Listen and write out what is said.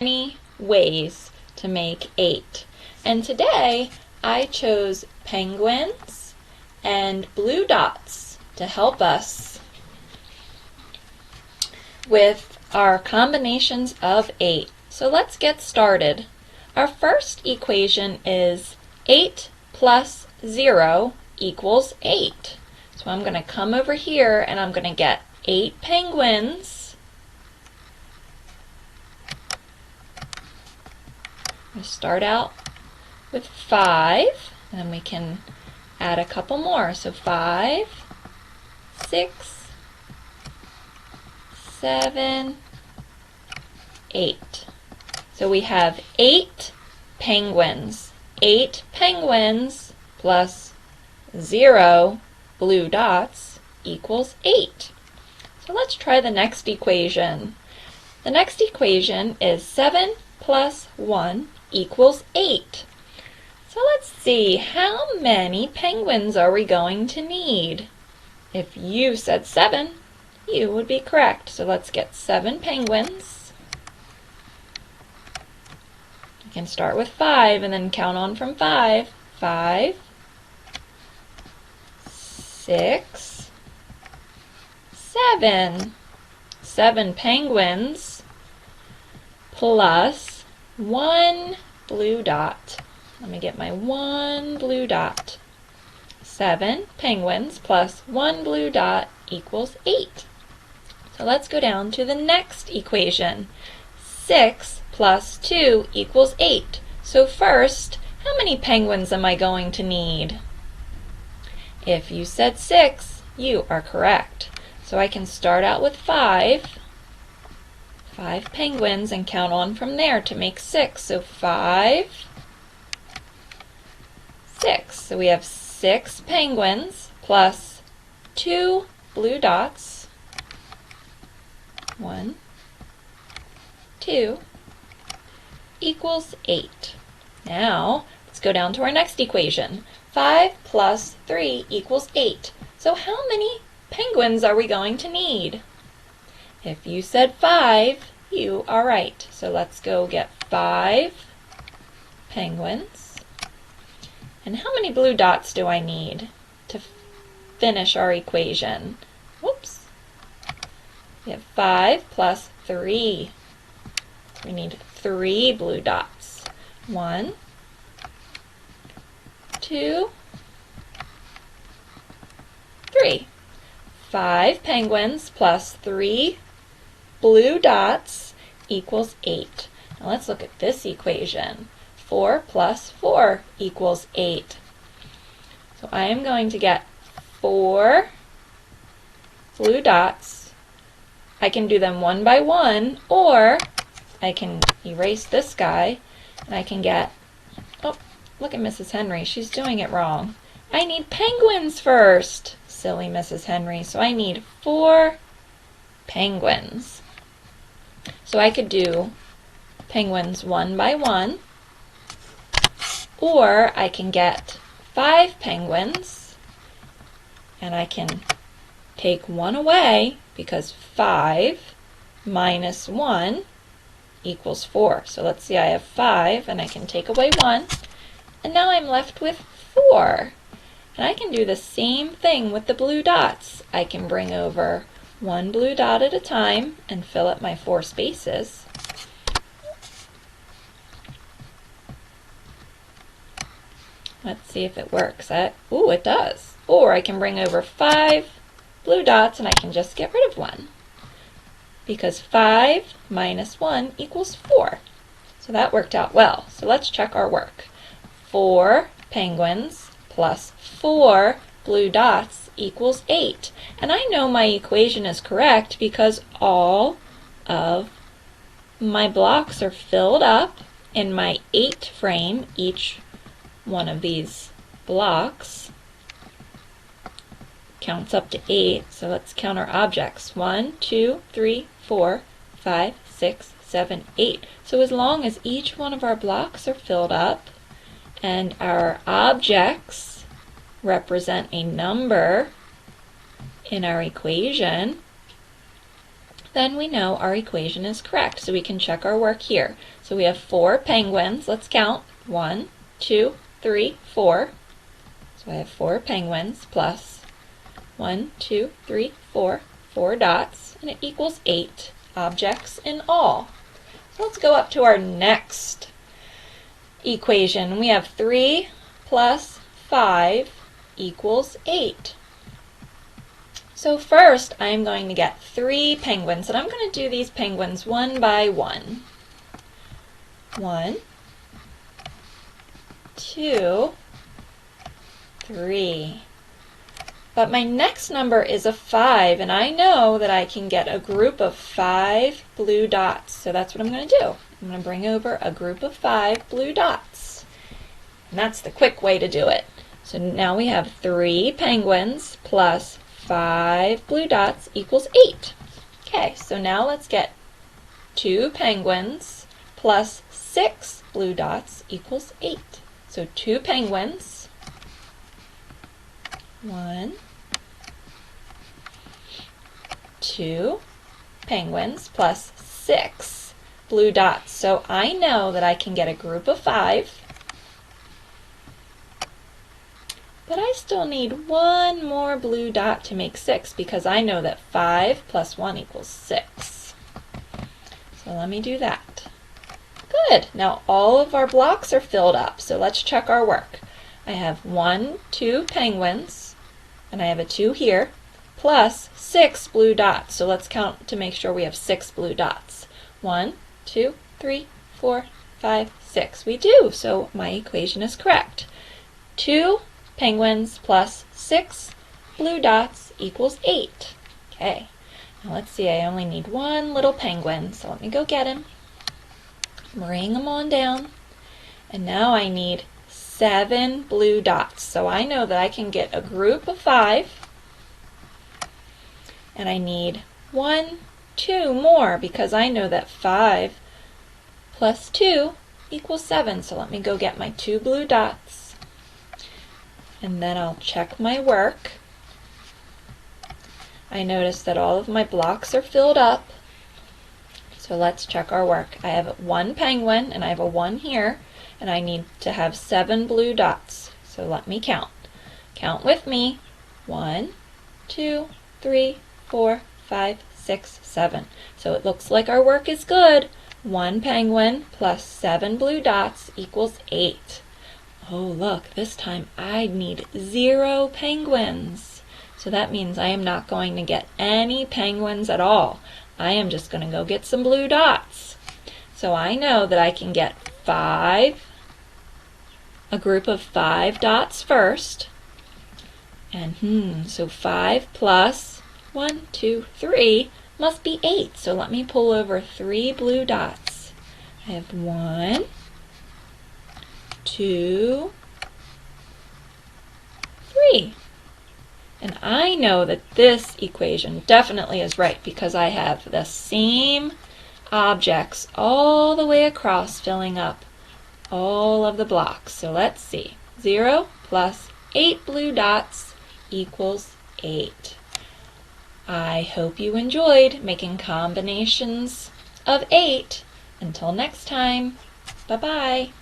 many ways to make 8. And today I chose penguins and blue dots to help us with our combinations of 8. So let's get started. Our first equation is 8 plus 0 equals 8. So I'm going to come over here and I'm going to get 8 penguins. We start out with 5, and we can add a couple more. So 5, 6, 7, 8. So we have 8 penguins. 8 penguins plus 0 blue dots equals 8. So let's try the next equation. The next equation is 7 plus 1 equals 8. So let's see, how many penguins are we going to need? If you said 7, you would be correct. So let's get 7 penguins. You can start with 5 and then count on from 5. 5, 6, 7. 7 penguins plus 1 blue dot. Let me get my 1 blue dot. 7 penguins plus 1 blue dot equals 8. So let's go down to the next equation. 6 plus 2 equals 8. So first, how many penguins am I going to need? If you said 6, you are correct. So I can start out with 5 penguins and count on from there to make 6. So 5, 6. So we have 6 penguins plus 2 blue dots. 1, 2 equals 8. Now let's go down to our next equation. 5 plus 3 equals 8. So how many penguins are we going to need? If you said 5, you are right. So let's go get 5 penguins. And how many blue dots do I need to finish our equation? Whoops. We have 5 plus 3. We need 3 blue dots. 1, 2, 3. 5 penguins plus 3 blue dots equals 8. Now let's look at this equation. 4 plus 4 equals 8. So I am going to get 4 blue dots. I can do them one by one, or I can erase this guy and I can get, oh, look at Mrs. Henry, she's doing it wrong. I need penguins first. Silly Mrs. Henry. So I need 4 penguins. So I could do penguins one by one, or I can get 5 penguins and I can take 1 away because 5 minus 1 equals 4. So let's see, I have 5 and I can take away 1, and now I'm left with 4. And I can do the same thing with the blue dots. I can bring over 1 blue dot at a time and fill up my 4 spaces. Let's see if it works. Ooh, it does. Or I can bring over 5 blue dots and I can just get rid of 1. Because 5 minus 1 equals 4. So that worked out well. So let's check our work. 4 penguins plus 4 blue dots equals 8. And I know my equation is correct because all of my blocks are filled up in my 8 frame. Each one of these blocks counts up to 8. So let's count our objects. 1, 2, 3, 4, 5, 6, 7, 8. So as long as each one of our blocks are filled up and our objects represent a number in our equation, then we know our equation is correct. So we can check our work here. So we have 4 penguins. Let's count. 1, 2, 3, 4. So I have 4 penguins plus 1, 2, 3, 4, 4 dots, and it equals 8 objects in all. So let's go up to our next equation. We have 3 plus 5 equals 8. So first I'm going to get 3 penguins, and I'm going to do these penguins one by one. 1, 2, 3. But my next number is a 5, and I know that I can get a group of 5 blue dots. So that's what I'm going to do. I'm going to bring over a group of 5 blue dots. And that's the quick way to do it. So now we have 3 penguins plus 5 blue dots equals 8. Okay, so now let's get 2 penguins plus 6 blue dots equals 8. So 2 penguins, 1, 2 penguins plus 6 blue dots. So I know that I can get a group of 5, but I still need one more blue dot to make 6 because I know that 5 plus 1 equals 6. So let me do that. Good. Now all of our blocks are filled up, so let's check our work. I have 1, 2 penguins, and I have a 2 here, plus 6 blue dots. So let's count to make sure we have 6 blue dots. 1, 2, 3, 4, 5, 6. We do, so my equation is correct. 2 penguins plus 6 blue dots equals 8. Okay, now let's see, I only need one little penguin, so let me go get him. Bring him on down. And now I need 7 blue dots. So I know that I can get a group of 5, and I need 1, 2 more because I know that 5 plus 2 equals 7. So let me go get my 2 blue dots, and then I'll check my work. I notice that all of my blocks are filled up. So let's check our work. I have 1 penguin, and I have a 1 here, and I need to have 7 blue dots. So let me count. Count with me. 1, 2, 3, 4, 5, 6, 7. So it looks like our work is good. 1 penguin plus 7 blue dots equals 8. Oh look, this time I need 0 penguins. So that means I am not going to get any penguins at all. I am just going to go get some blue dots. So I know that I can get 5, a group of 5 dots first. And so 5 plus 1, 2, 3 must be 8. So let me pull over 3 blue dots. I have 1, 2, 3. And I know that this equation definitely is right because I have the same objects all the way across filling up all of the blocks. So let's see. 0 plus 8 blue dots equals 8. I hope you enjoyed making combinations of 8. Until next time, bye-bye.